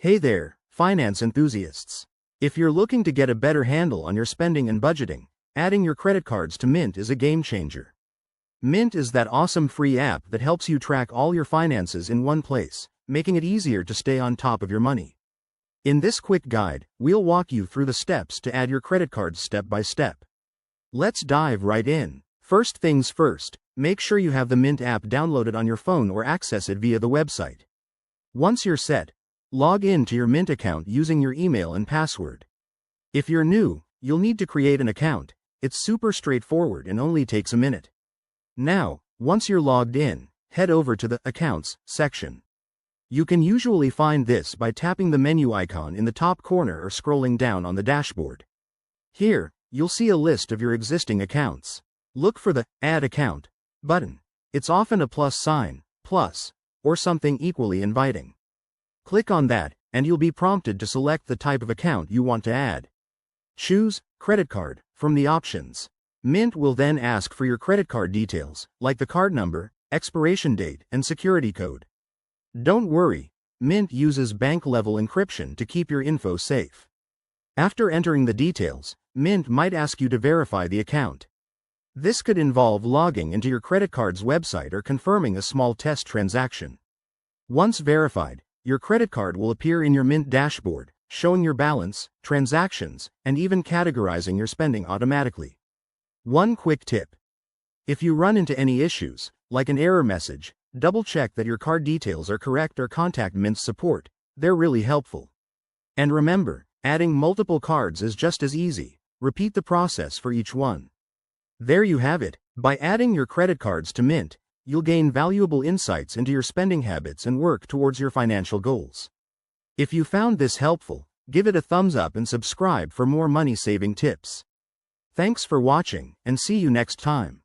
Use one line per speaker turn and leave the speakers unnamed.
Hey there, finance enthusiasts. If you're looking to get a better handle on your spending and budgeting, adding your credit cards to Mint is a game changer. Mint is that awesome free app that helps you track all your finances in one place, making it easier to stay on top of your money. In this quick guide, we'll walk you through the steps to add your credit cards step by step. Let's dive right in. First things first, make sure you have the Mint app downloaded on your phone or access it via the website. Once you're set, log in to your Mint account using your email and password. If you're new, you'll need to create an account. It's super straightforward and only takes a minute. Now, once you're logged in, head over to the Accounts section. You can usually find this by tapping the menu icon in the top corner or scrolling down on the dashboard. Here, you'll see a list of your existing accounts. Look for the Add Account button. It's often a plus sign, plus, or something equally inviting. Click on that, and you'll be prompted to select the type of account you want to add. Choose Credit Card from the options. Mint will then ask for your credit card details, like the card number, expiration date, and security code. Don't worry, Mint uses bank-level encryption to keep your info safe. After entering the details, Mint might ask you to verify the account. This could involve logging into your credit card's website or confirming a small test transaction. Once verified, your credit card will appear in your Mint dashboard, showing your balance, transactions, and even categorizing your spending automatically. One quick tip. If you run into any issues, like an error message, double-check that your card details are correct or contact Mint's support. They're really helpful. And remember, adding multiple cards is just as easy. Repeat the process for each one. There you have it. By adding your credit cards to Mint, you'll gain valuable insights into your spending habits and work towards your financial goals. If you found this helpful, give it a thumbs up and subscribe for more money-saving tips. Thanks for watching, and see you next time.